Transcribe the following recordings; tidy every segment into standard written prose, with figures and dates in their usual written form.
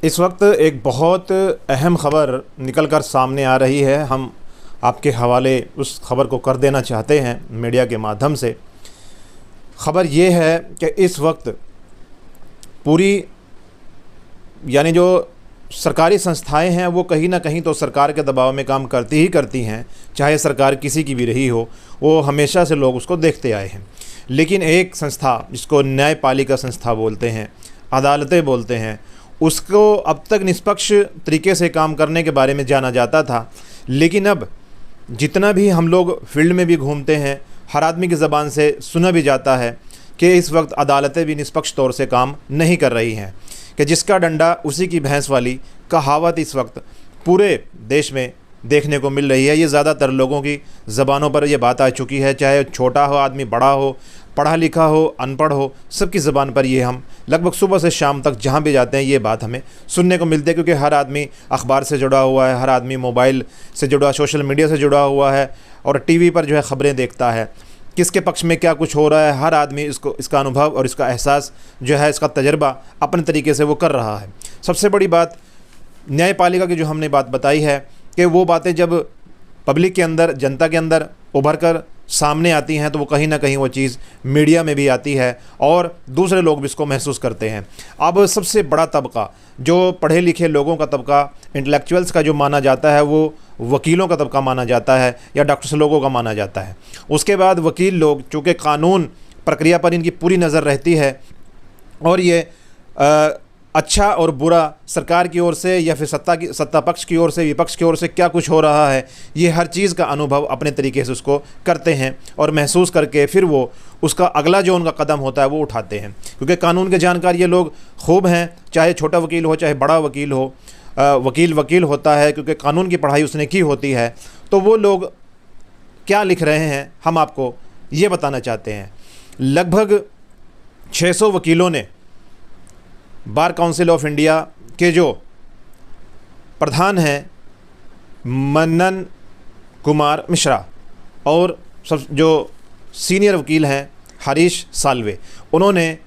इस वक्त एक बहुत अहम ख़बर निकल कर सामने आ रही है। हम आपके हवाले उस ख़बर को कर देना चाहते हैं मीडिया के माध्यम से। ख़बर ये है कि इस वक्त पूरी यानी जो सरकारी संस्थाएं हैं वो कहीं ना कहीं तो सरकार के दबाव में काम करती ही करती हैं, चाहे सरकार किसी की भी रही हो, वो हमेशा से लोग उसको देखते आए हैं। लेकिन एक संस्था जिसको न्यायपालिका संस्था बोलते हैं, अदालतें बोलते हैं, उसको अब तक निष्पक्ष तरीके से काम करने के बारे में जाना जाता था। लेकिन अब जितना भी हम लोग फील्ड में भी घूमते हैं, हर आदमी की ज़बान से सुना भी जाता है कि इस वक्त अदालतें भी निष्पक्ष तौर से काम नहीं कर रही हैं, कि जिसका डंडा उसी की भैंस वाली कहावत इस वक्त पूरे देश में देखने को मिल रही है। ये ज़्यादातर लोगों की ज़बानों पर ये बात आ चुकी है, चाहे छोटा हो आदमी, बड़ा हो, पढ़ा लिखा हो, अनपढ़ हो, सबकी ज़बान पर ये हम लगभग सुबह से शाम तक जहाँ भी जाते हैं ये बात हमें सुनने को मिलती है। क्योंकि हर आदमी अखबार से जुड़ा हुआ है, हर आदमी मोबाइल से जुड़ा, सोशल मीडिया से जुड़ा हुआ है और टीवी पर जो है ख़बरें देखता है। किसके पक्ष में क्या कुछ हो रहा है, हर आदमी इसका अनुभव और इसका एहसास जो है, इसका तजर्बा अपने तरीके से वो कर रहा है। सबसे बड़ी बात न्यायपालिका की जो हमने बात बताई है कि वो बातें जब पब्लिक के अंदर, जनता के अंदर उभर कर सामने आती हैं तो वो कहीं ना कहीं वो चीज़ मीडिया में भी आती है और दूसरे लोग भी इसको महसूस करते हैं। अब सबसे बड़ा तबका जो पढ़े लिखे लोगों का तबका, इंटेलेक्चुअल्स का जो माना जाता है, वो वकीलों का तबका माना जाता है या डॉक्टर्स लोगों का माना जाता है। उसके बाद वकील लोग, चूँकि कानून प्रक्रिया पर इनकी पूरी नज़र रहती है और ये अच्छा और बुरा सरकार की ओर से या फिर सत्ता पक्ष की ओर से, विपक्ष की ओर से क्या कुछ हो रहा है, ये हर चीज़ का अनुभव अपने तरीके से उसको करते हैं और महसूस करके फिर वो उसका अगला जो उनका कदम होता है वो उठाते हैं। क्योंकि कानून के जानकार ये लोग खूब हैं, चाहे छोटा वकील हो चाहे बड़ा वकील हो। वकील होता है क्योंकि कानून की पढ़ाई उसने की होती है। तो वो लोग क्या लिख रहे हैं हम आपको ये बताना चाहते हैं। लगभग 600 वकीलों ने बार काउंसिल ऑफ इंडिया के जो प्रधान हैं मनन कुमार मिश्रा और सब जो सीनियर वकील हैं हरीश साल्वे, उन्होंने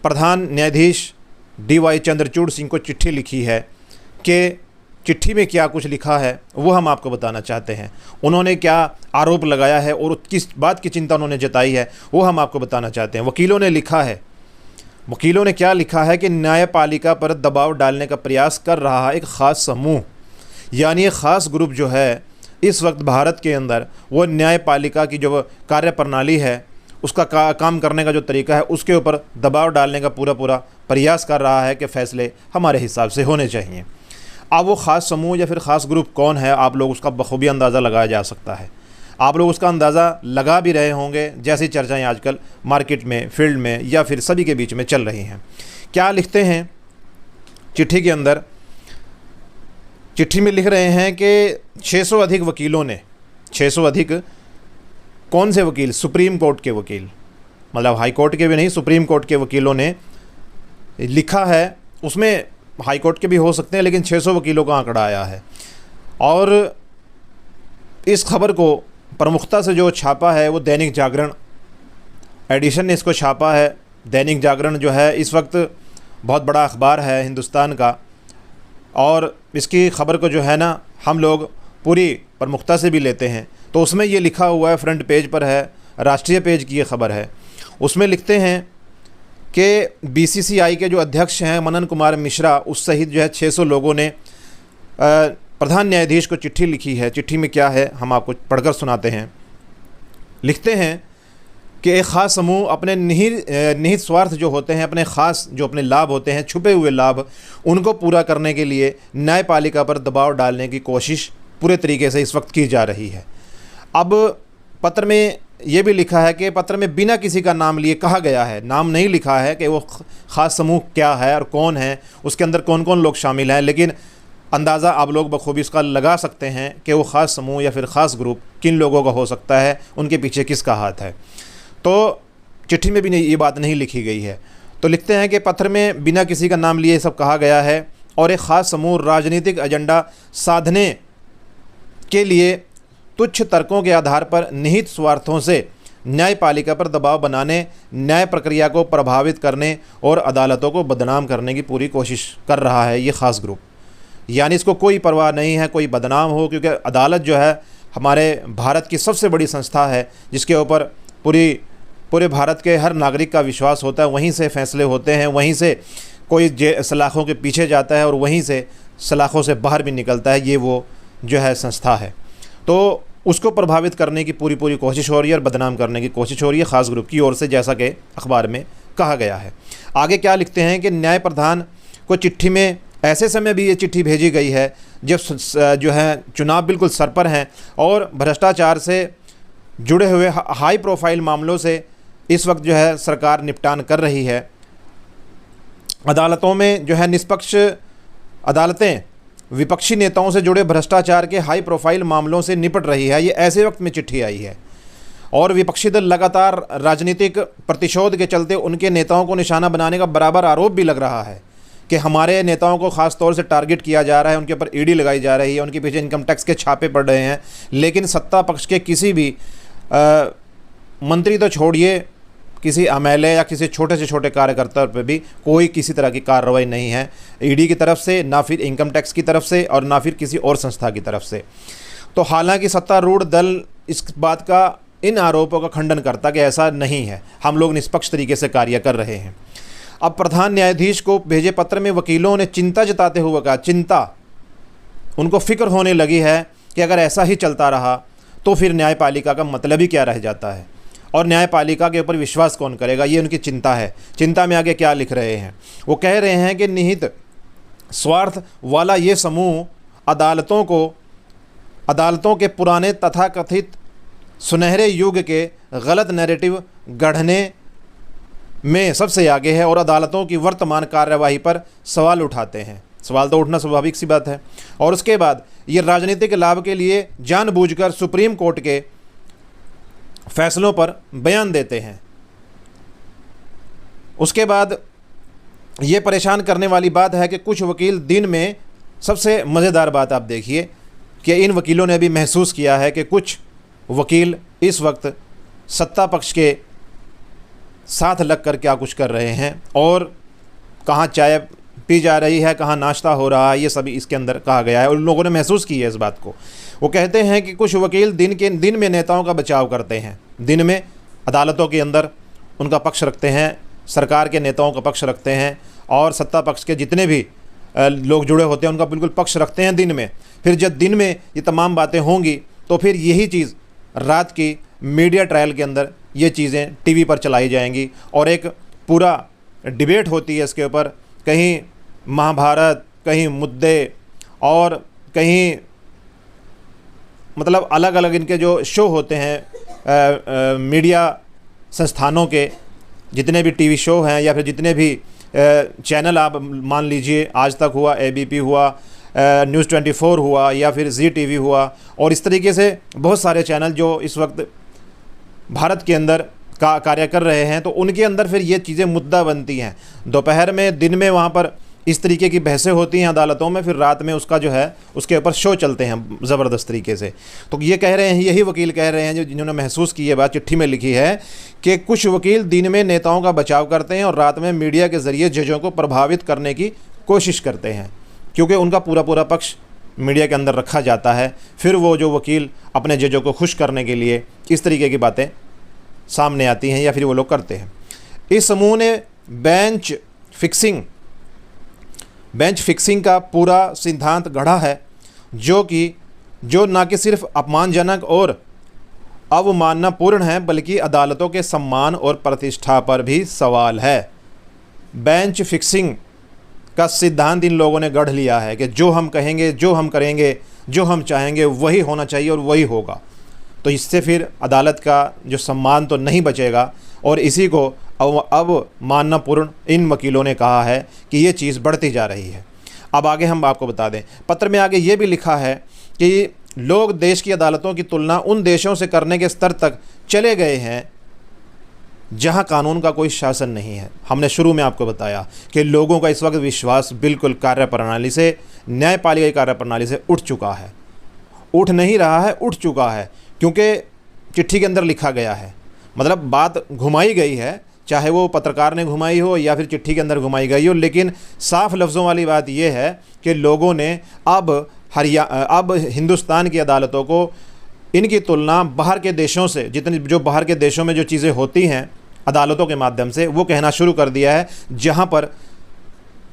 प्रधान न्यायाधीश DY चंद्रचूड़ सिंह को चिट्ठी लिखी है कि चिट्ठी में क्या कुछ लिखा है वो हम आपको बताना चाहते हैं। उन्होंने क्या आरोप लगाया है और किस बात की चिंता उन्होंने जताई है वो हम आपको बताना चाहते हैं। वकीलों ने क्या लिखा है कि न्यायपालिका पर दबाव डालने का प्रयास कर रहा है एक ख़ास समूह, यानी एक ख़ास ग्रुप जो है इस वक्त भारत के अंदर वो न्यायपालिका की जो कार्य प्रणाली है, उसका काम करने का जो तरीका है, उसके ऊपर दबाव डालने का पूरा प्रयास कर रहा है कि फ़ैसले हमारे हिसाब से होने चाहिए। अब वो ख़ास समूह या फिर ख़ास ग्रुप कौन है, आप लोग उसका बखूबी अंदाज़ा लगाया जा सकता है। आप लोग उसका अंदाज़ा लगा भी रहे होंगे, जैसी चर्चाएं आजकल मार्केट में, फील्ड में या फिर सभी के बीच में चल रही हैं। क्या लिखते हैं चिट्ठी के अंदर? चिट्ठी में लिख रहे हैं कि 600 अधिक वकीलों ने, 600 अधिक कौन से वकील? सुप्रीम कोर्ट के वकील, मतलब हाई कोर्ट के भी नहीं, सुप्रीम कोर्ट के वकीलों ने लिखा है। उसमें हाई कोर्ट के भी हो सकते हैं लेकिन 600 वकीलों का आंकड़ा आया है। और इस खबर को प्रमुखता से जो छापा है वो दैनिक जागरण एडिशन ने इसको छापा है। दैनिक जागरण जो है इस वक्त बहुत बड़ा अखबार है हिंदुस्तान का, और इसकी ख़बर को जो है ना हम लोग पूरी प्रमुखता से भी लेते हैं। तो उसमें ये लिखा हुआ है, फ्रंट पेज पर है, राष्ट्रीय पेज की ये खबर है। उसमें लिखते हैं कि BCCI के जो अध्यक्ष हैं मनन कुमार मिश्रा, उस सहित जो है 600 लोगों ने प्रधान न्यायाधीश को चिट्ठी लिखी है। चिट्ठी में क्या है हम आपको पढ़कर सुनाते हैं। लिखते हैं कि एक ख़ास समूह अपने निहित स्वार्थ जो होते हैं, अपने ख़ास जो अपने लाभ होते हैं, छुपे हुए लाभ, उनको पूरा करने के लिए न्यायपालिका पर दबाव डालने की कोशिश पूरे तरीके से इस वक्त की जा रही है। अब पत्र में ये भी लिखा है कि पत्र में बिना किसी का नाम लिए कहा गया है, नाम नहीं लिखा है कि वो ख़ास समूह क्या है और कौन है, उसके अंदर कौन कौन लोग शामिल हैं, लेकिन अंदाज़ा आप लोग बखूबी इसका लगा सकते हैं कि वो ख़ास समूह या फिर ख़ास ग्रुप किन लोगों का हो सकता है, उनके पीछे किसका हाथ है। तो चिट्ठी में भी ये बात नहीं लिखी गई है। तो लिखते हैं कि पत्र में बिना किसी का नाम लिए सब कहा गया है और एक ख़ास समूह राजनीतिक एजेंडा साधने के लिए तुच्छ तर्कों के आधार पर निहित स्वार्थों से न्यायपालिका पर दबाव बनाने, न्याय प्रक्रिया को प्रभावित करने और अदालतों को बदनाम करने की पूरी कोशिश कर रहा है ये ख़ास ग्रुप। यानी इसको कोई परवाह नहीं है कोई बदनाम हो, क्योंकि अदालत जो है हमारे भारत की सबसे बड़ी संस्था है जिसके ऊपर पूरे भारत के हर नागरिक का विश्वास होता है। वहीं से फैसले होते हैं, वहीं से कोई सलाखों के पीछे जाता है और वहीं से सलाखों से बाहर भी निकलता है। ये वो जो है संस्था है, तो उसको प्रभावित करने की पूरी कोशिश हो रही है और बदनाम करने की कोशिश हो रही है ख़ास ग्रुप की ओर से, जैसा कि अखबार में कहा गया है। आगे क्या लिखते हैं कि न्याय प्रधान को चिट्ठी में ऐसे समय भी ये चिट्ठी भेजी गई है जब जो है चुनाव बिल्कुल सर पर हैं और भ्रष्टाचार से जुड़े हुए हाई प्रोफाइल मामलों से इस वक्त जो है सरकार निपटान कर रही है। अदालतों में जो है निष्पक्ष अदालतें विपक्षी नेताओं से जुड़े भ्रष्टाचार के हाई प्रोफाइल मामलों से निपट रही है। ये ऐसे वक्त में चिट्ठी आई है और विपक्षी दल लगातार राजनीतिक प्रतिशोध के चलते उनके नेताओं को निशाना बनाने का बराबर आरोप भी लग रहा है कि हमारे नेताओं को ख़ास तौर से टारगेट किया जा रहा है, उनके ऊपर ईडी लगाई जा रही है, उनके पीछे इनकम टैक्स के छापे पड़ रहे हैं। लेकिन सत्ता पक्ष के किसी भी मंत्री तो छोड़िए, किसी एमएलए या किसी छोटे से छोटे कार्यकर्ता पर भी कोई किसी तरह की कार्रवाई नहीं है ईडी की तरफ से, ना फिर इनकम टैक्स की तरफ से और ना फिर किसी और संस्था की तरफ से। तो हालांकि सत्तारूढ़ दल इस बात का, इन आरोपों का खंडन करता कि ऐसा नहीं है, हम लोग निष्पक्ष तरीके से कार्य कर रहे हैं। अब प्रधान न्यायाधीश को भेजे पत्र में वकीलों ने चिंता जताते हुए कहा, चिंता उनको फिक्र होने लगी है कि अगर ऐसा ही चलता रहा तो फिर न्यायपालिका का मतलब ही क्या रह जाता है और न्यायपालिका के ऊपर विश्वास कौन करेगा, ये उनकी चिंता है। चिंता में आगे क्या लिख रहे हैं, वो कह रहे हैं कि निहित स्वार्थ वाला ये समूह अदालतों के पुराने तथाकथित सुनहरे युग के गलत नैरेटिव गढ़ने में सबसे आगे है और अदालतों की वर्तमान कार्यवाही पर सवाल उठाते हैं। सवाल तो उठना स्वाभाविक सी बात है। और उसके बाद ये राजनीतिक लाभ के लिए जानबूझकर सुप्रीम कोर्ट के फैसलों पर बयान देते हैं। उसके बाद ये परेशान करने वाली बात है कि कुछ वकील दिन में, सबसे मज़ेदार बात आप देखिए कि इन वकीलों ने भी महसूस किया है कि कुछ वकील इस वक्त सत्ता पक्ष के साथ लगकर क्या कुछ कर रहे हैं और कहाँ चाय पी जा रही है, कहाँ नाश्ता हो रहा है, ये सभी इसके अंदर कहा गया है और उन लोगों ने महसूस की है इस बात को। वो कहते हैं कि कुछ वकील दिन में नेताओं का बचाव करते हैं, दिन में अदालतों के अंदर उनका पक्ष रखते हैं, सरकार के नेताओं का पक्ष रखते हैं और सत्ता पक्ष के जितने भी लोग जुड़े होते हैं उनका बिल्कुल पक्ष रखते हैं दिन में। फिर जब दिन में ये तमाम बातें होंगी तो फिर यही चीज़ रात की मीडिया ट्रायल के अंदर ये चीज़ें टीवी पर चलाई जाएंगी और एक पूरा डिबेट होती है इसके ऊपर, कहीं महाभारत, कहीं मुद्दे और कहीं मतलब अलग अलग इनके जो शो होते हैं मीडिया संस्थानों के, जितने भी टीवी शो हैं या फिर जितने भी चैनल आप मान लीजिए, आज तक हुआ, एबीपी हुआ, न्यूज़ 24 हुआ या फिर जी टीवी हुआ और इस तरीके से बहुत सारे चैनल जो इस वक्त भारत के अंदर कार्य कर रहे हैं, तो उनके अंदर फिर ये चीज़ें मुद्दा बनती हैं। दोपहर में, दिन में वहाँ पर इस तरीके की बहसें होती हैं अदालतों में, फिर रात में उसका जो है उसके ऊपर शो चलते हैं ज़बरदस्त तरीके से। तो ये कह रहे हैं, यही वकील कह रहे हैं जिन्होंने महसूस की ये बात चिट्ठी में लिखी है कि कुछ वकील दिन में नेताओं का बचाव करते हैं और रात में मीडिया के ज़रिए जजों को प्रभावित करने की कोशिश करते हैं, क्योंकि उनका पूरा पक्ष मीडिया के अंदर रखा जाता है। फिर वो जो वकील अपने जजों को खुश करने के लिए इस तरीके की बातें सामने आती हैं या फिर वो लोग करते हैं। इस समूह ने बेंच फिक्सिंग का पूरा सिद्धांत गढ़ा है, जो ना कि सिर्फ अपमानजनक और अवमाननापूर्ण है बल्कि अदालतों के सम्मान और प्रतिष्ठा पर भी सवाल है। बेंच फिक्सिंग का सिद्धांत इन लोगों ने गढ़ लिया है कि जो हम कहेंगे, जो हम करेंगे, जो हम चाहेंगे वही होना चाहिए और वही होगा। तो इससे फिर अदालत का जो सम्मान तो नहीं बचेगा और इसी को अब माननापूर्ण इन वकीलों ने कहा है कि ये चीज़ बढ़ती जा रही है। अब आगे हम आपको बता दें, पत्र में आगे ये भी लिखा है कि लोग देश की अदालतों की तुलना उन देशों से करने के स्तर तक चले गए हैं जहां कानून का कोई शासन नहीं है। हमने शुरू में आपको बताया कि लोगों का इस वक्त विश्वास बिल्कुल कार्यप्रणाली से, न्यायपालिका की कार्यप्रणाली से उठ चुका है। उठ नहीं रहा है, उठ चुका है, क्योंकि चिट्ठी के अंदर लिखा गया है। मतलब बात घुमाई गई है, चाहे वो पत्रकार ने घुमाई हो या फिर चिट्ठी के अंदर घुमाई गई हो, लेकिन साफ लफ्ज़ों वाली बात यह है कि लोगों ने अब हिंदुस्तान की अदालतों को इनकी तुलना बाहर के देशों से, जितनी जो बाहर के देशों में जो चीज़ें होती हैं अदालतों के माध्यम से, वो कहना शुरू कर दिया है, जहाँ पर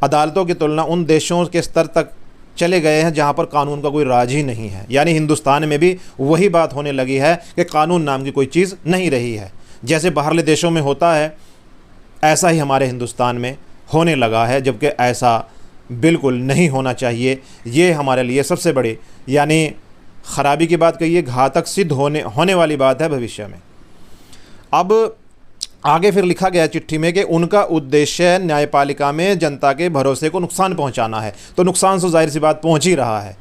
अदालतों की तुलना उन देशों के स्तर तक चले गए हैं जहाँ पर कानून का कोई राज ही नहीं है। यानी हिंदुस्तान में भी वही बात होने लगी है कि कानून नाम की कोई चीज़ नहीं रही है। जैसे बाहरले देशों में होता है ऐसा ही हमारे हिंदुस्तान में होने लगा है, जबकि ऐसा बिल्कुल नहीं होना चाहिए। ये हमारे लिए सबसे बड़ी यानी ख़राबी की बात कहिए, घातक सिद्ध होने वाली बात है भविष्य में। अब आगे फिर लिखा गया चिट्ठी में कि उनका उद्देश्य न्यायपालिका में जनता के भरोसे को नुकसान पहुंचाना है। तो नुकसान तो जाहिर सी बात पहुंच ही रहा है,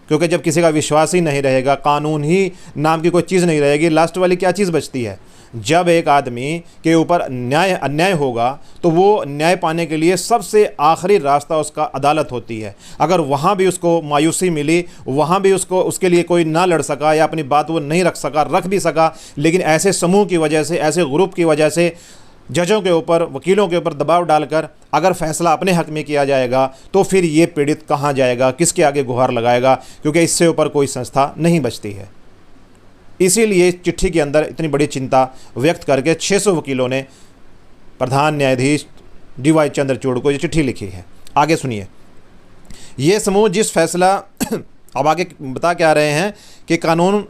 क्योंकि जब किसी का विश्वास ही नहीं रहेगा, कानून ही नाम की कोई चीज़ नहीं रहेगी, लास्ट वाली क्या चीज़ बचती है? जब एक आदमी के ऊपर अन्याय होगा तो वो न्याय पाने के लिए सबसे आखिरी रास्ता उसका अदालत होती है। अगर वहाँ भी उसको मायूसी मिली, वहाँ भी उसके लिए कोई ना लड़ सका या अपनी बात वो नहीं रख भी सका, लेकिन ऐसे समूह की वजह से, ऐसे ग्रुप की वजह से जजों के ऊपर, वकीलों के ऊपर दबाव डालकर अगर फैसला अपने हक़ में किया जाएगा तो फिर ये पीड़ित कहाँ जाएगा, किसके आगे गुहार लगाएगा? क्योंकि इससे ऊपर कोई संस्था नहीं बचती है। इसीलिए चिट्ठी के अंदर इतनी बड़ी चिंता व्यक्त करके 600 वकीलों ने प्रधान न्यायाधीश DY चंद्रचूड़ को ये चिट्ठी लिखी है। आगे सुनिए। ये समूह जिस फैसला अब आगे बता क्या रहे हैं कि कानून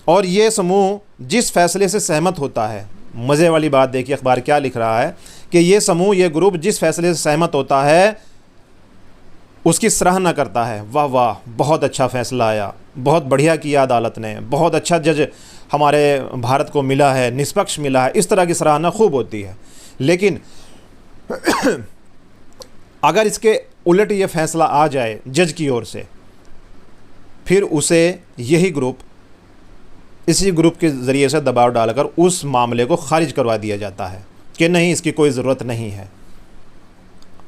और ये समूह जिस फैसले से सहमत होता है, मज़े वाली बात देखिए अखबार क्या लिख रहा है कि ये समूह, ये ग्रुप जिस फैसले से सहमत होता है उसकी सराहना करता है। वाह वाह, बहुत अच्छा फ़ैसला आया, बहुत बढ़िया किया अदालत ने, बहुत अच्छा जज हमारे भारत को मिला है, निष्पक्ष मिला है, इस तरह की सराहना खूब होती है। लेकिन अगर इसके उलट ये फ़ैसला आ जाए जज की ओर से, फिर उसे यही ग्रुप, इसी ग्रुप के ज़रिए से दबाव डालकर उस मामले को खारिज करवा दिया जाता है कि नहीं, इसकी कोई ज़रूरत नहीं है।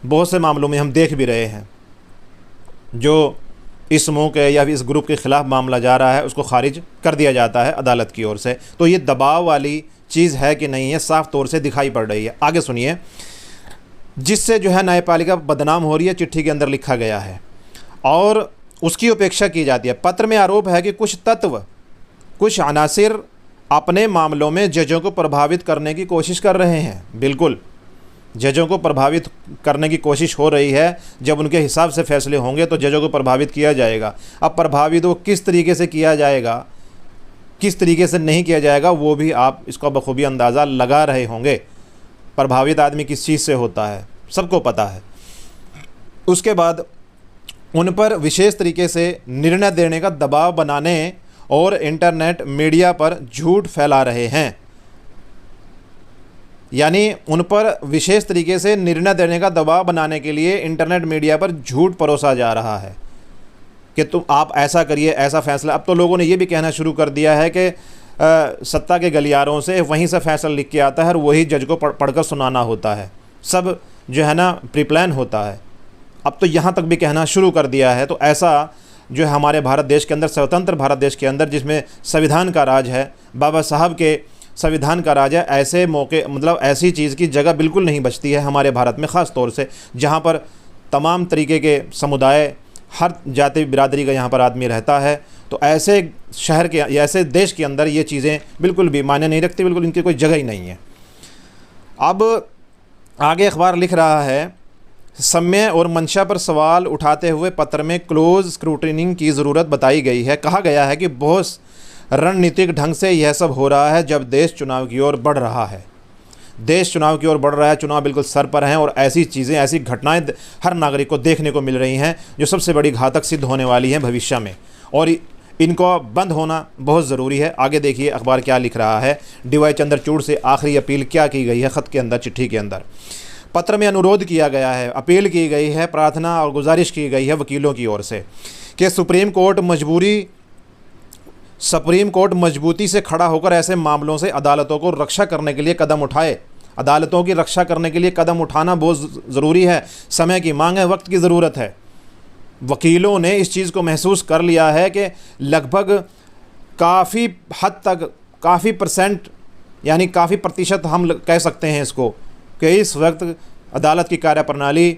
बहुत से मामलों में हम देख भी रहे हैं, जो इस समूह के या इस ग्रुप के ख़िलाफ़ मामला जा रहा है उसको खारिज कर दिया जाता है अदालत की ओर से। तो ये दबाव वाली चीज़ है कि नहीं है, साफ़ तौर से दिखाई पड़ रही है। आगे सुनिए। जिससे जो है न्यायपालिका बदनाम हो रही है, चिट्ठी के अंदर लिखा गया है, और उसकी उपेक्षा की जाती है। पत्र में आरोप है कि कुछ तत्व, कुछ अनासिर अपने मामलों में जजों को प्रभावित करने की कोशिश कर रहे हैं। बिल्कुल, जजों को प्रभावित करने की कोशिश हो रही है। जब उनके हिसाब से फैसले होंगे तो जजों को प्रभावित किया जाएगा। अब प्रभावित वो किस तरीके से किया जाएगा, किस तरीके से नहीं किया जाएगा, वो भी आप इसका बखूबी अंदाज़ा लगा रहे होंगे। प्रभावित आदमी किस चीज़ से होता है सबको पता है। उसके बाद उन पर विशेष तरीके से निर्णय देने का दबाव बनाने और इंटरनेट मीडिया पर झूठ फैला रहे हैं। यानी उन पर विशेष तरीके से निर्णय देने का दबाव बनाने के लिए इंटरनेट मीडिया पर झूठ परोसा जा रहा है कि तुम आप ऐसा करिए, ऐसा फैसला। अब तो लोगों ने ये भी कहना शुरू कर दिया है कि सत्ता के गलियारों से वहीं से फैसला लिख के आता है और वही जज को पढ़कर सुनाना होता है। सब जो है ना प्रीप्लान होता है। अब तो यहाँ तक भी कहना शुरू कर दिया है। तो ऐसा जो है हमारे भारत देश के अंदर, स्वतंत्र भारत देश के अंदर, जिसमें संविधान का राज है, बाबा साहब के संविधान का राज है, ऐसे मौके, मतलब ऐसी चीज़ की जगह बिल्कुल नहीं बचती है हमारे भारत में, ख़ास तौर से जहाँ पर तमाम तरीके के समुदाय, हर जाति बिरादरी का यहाँ पर आदमी रहता है। तो ऐसे शहर के, ऐसे देश के अंदर ये चीज़ें बिल्कुल भी मायने नहीं रखती, बिल्कुल इनकी कोई जगह ही नहीं है। अब आगे अखबार लिख रहा है, समय और मंशा पर सवाल उठाते हुए पत्र में क्लोज स्क्रूटनी की ज़रूरत बताई गई है। कहा गया है कि बहुत रणनीतिक ढंग से यह सब हो रहा है जब देश चुनाव की ओर बढ़ रहा है। देश चुनाव की ओर बढ़ रहा है, चुनाव बिल्कुल सर पर हैं और ऐसी चीज़ें, ऐसी घटनाएं हर नागरिक को देखने को मिल रही हैं जो सबसे बड़ी घातक सिद्ध होने वाली हैं भविष्य में, और इनको बंद होना बहुत ज़रूरी है। आगे देखिए अखबार क्या लिख रहा है। DY चंद्रचूड़ से आखिरी अपील क्या की गई है ख़त के अंदर, चिट्ठी के अंदर। पत्र में अनुरोध किया गया है, अपील की गई है, प्रार्थना और गुजारिश की गई है वकीलों की ओर से कि सुप्रीम कोर्ट मजबूती से खड़ा होकर ऐसे मामलों से अदालतों को रक्षा करने के लिए कदम उठाए। अदालतों की रक्षा करने के लिए कदम उठाना बहुत ज़रूरी है। समय की मांग है, वक्त की ज़रूरत है। वकीलों ने इस चीज़ को महसूस कर लिया है कि लगभग काफ़ी हद तक, काफ़ी परसेंट यानी काफ़ी प्रतिशत हम कह सकते हैं इसको कि इस वक्त अदालत की कार्यप्रणाली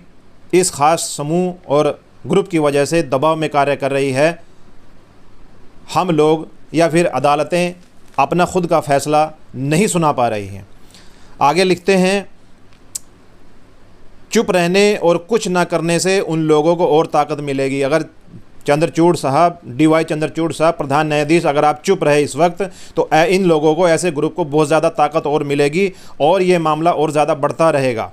इस ख़ास समूह और ग्रुप की वजह से दबाव में कार्य कर रही है। हम लोग या फिर अदालतें अपना खुद का फ़ैसला नहीं सुना पा रही हैं। आगे लिखते हैं, चुप रहने और कुछ ना करने से उन लोगों को और ताकत मिलेगी। अगर चंद्रचूड़ साहब, DY चंद्रचूड़ साहब, प्रधान न्यायाधीश, अगर आप चुप रहे इस वक्त तो इन लोगों को, ऐसे ग्रुप को बहुत ज़्यादा ताकत और मिलेगी और ये मामला और ज़्यादा बढ़ता रहेगा,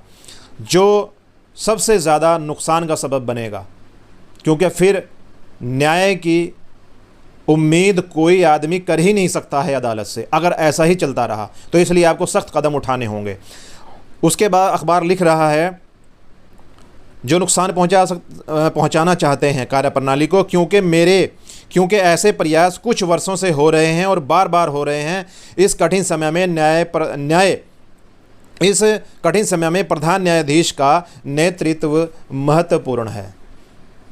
जो सबसे ज़्यादा नुकसान का सबब बनेगा। क्योंकि फिर न्याय की उम्मीद कोई आदमी कर ही नहीं सकता है अदालत से, अगर ऐसा ही चलता रहा तो। इसलिए आपको सख्त कदम उठाने होंगे। उसके बाद अखबार लिख रहा है, जो नुकसान पहुंचाना चाहते हैं कार्यप्रणाली को, क्योंकि ऐसे प्रयास कुछ वर्षों से हो रहे हैं और बार बार हो रहे हैं। इस कठिन समय में प्रधान न्यायाधीश का नेतृत्व महत्वपूर्ण है।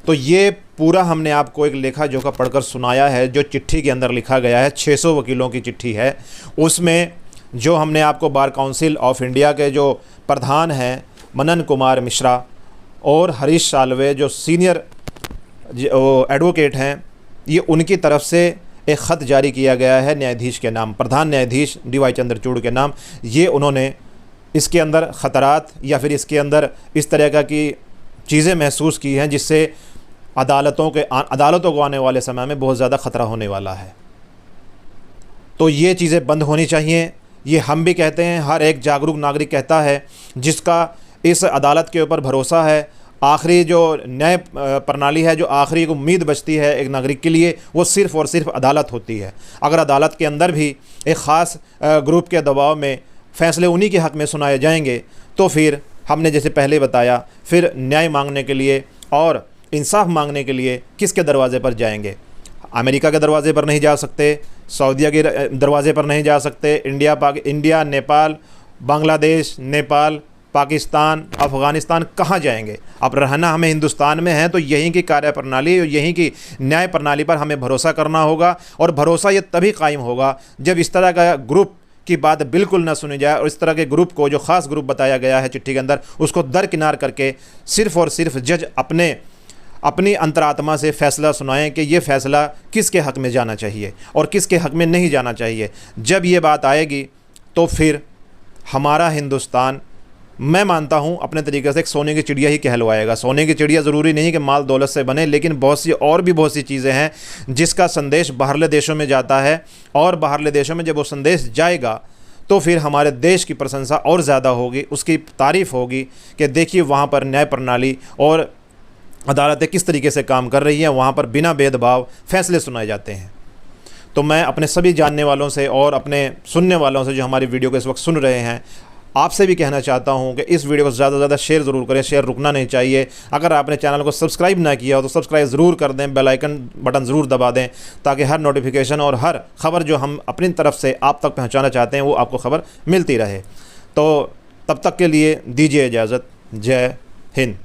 तो ये पूरा हमने आपको एक लेखा जोखा पढ़कर सुनाया है, जो चिट्ठी के अंदर लिखा गया है। 600 वकीलों की चिट्ठी है। उसमें जो हमने आपको बार काउंसिल ऑफ इंडिया के जो प्रधान हैं मनन कुमार मिश्रा और हरीश साल्वे, जो सीनियर एडवोकेट हैं, ये उनकी तरफ से एक ख़त जारी किया गया है न्यायाधीश के नाम, प्रधान न्यायाधीश DY चंद्रचूड़ के नाम। ये उन्होंने इसके अंदर ख़तरात या फिर इसके अंदर इस तरह की चीज़ें महसूस की हैं जिससे अदालतों को आने वाले समय में बहुत ज़्यादा ख़तरा होने वाला है। तो ये चीज़ें बंद होनी चाहिए। ये हम भी कहते हैं, हर एक जागरूक नागरिक कहता है, जिसका इस अदालत के ऊपर भरोसा है। आखिरी जो न्याय प्रणाली है, जो आखिरी एक उम्मीद बचती है एक नागरिक के लिए, वो सिर्फ़ और सिर्फ अदालत होती है। अगर अदालत के अंदर भी एक ख़ास ग्रुप के दबाव में फ़ैसले उन्हीं के हक़ में सुनाए जाएंगे तो फिर हमने जैसे पहले बताया, फिर न्याय मांगने के लिए और इंसाफ मांगने के लिए किसके दरवाज़े पर जाएंगे? अमेरिका के दरवाज़े पर नहीं जा सकते, सऊदीया के दरवाज़े पर नहीं जा सकते, इंडिया, नेपाल, बांग्लादेश, नेपाल, पाकिस्तान, अफ़गानिस्तान कहाँ जाएंगे? अब रहना हमें हिंदुस्तान में है तो यहीं की कार्यप्रणाली और यहीं की न्याय प्रणाली पर हमें भरोसा करना होगा। और भरोसा ये तभी कायम होगा जब इस तरह का ग्रुप की बात बिल्कुल ना सुनी जाए और इस तरह के ग्रुप को, जो ख़ास ग्रुप बताया गया है चिट्ठी के अंदर, उसको दरकिनार करके सिर्फ़ और सिर्फ जज अपनी अंतरात्मा से फ़ैसला सुनाएं कि ये फ़ैसला किसके हक़ में जाना चाहिए और किसके हक़ में नहीं जाना चाहिए। जब ये बात आएगी तो फिर हमारा हिंदुस्तान, मैं मानता हूँ, अपने तरीके से एक सोने की चिड़िया ही कहलवाएगा। सोने की चिड़िया ज़रूरी नहीं कि माल दौलत से बने, लेकिन बहुत सी चीज़ें हैं जिसका संदेश बाहरले देशों में जाता है और बाहरले देशों में जब वो संदेश जाएगा तो फिर हमारे देश की प्रशंसा और ज़्यादा होगी, उसकी तारीफ़ होगी कि देखिए वहाँ पर न्याय प्रणाली और अदालतें किस तरीके से काम कर रही हैं, वहाँ पर बिना भेदभाव फ़ैसले सुनाए जाते हैं। तो मैं अपने सभी जानने वालों से और अपने सुनने वालों से जो हमारी वीडियो को इस वक्त सुन रहे हैं, आपसे भी कहना चाहता हूं कि इस वीडियो को ज़्यादा से ज़्यादा शेयर ज़रूर करें। शेयर रुकना नहीं चाहिए। अगर आपने चैनल को सब्सक्राइब ना किया हो तो सब्सक्राइब ज़रूर कर दें, बेल आइकन बटन ज़रूर दबा दें, ताकि हर नोटिफिकेशन और हर खबर जो हम अपनी तरफ से आप तक पहुंचाना चाहते हैं वो आपको खबर मिलती रहे। तो तब तक के लिए दीजिए इजाज़त। जय हिंद।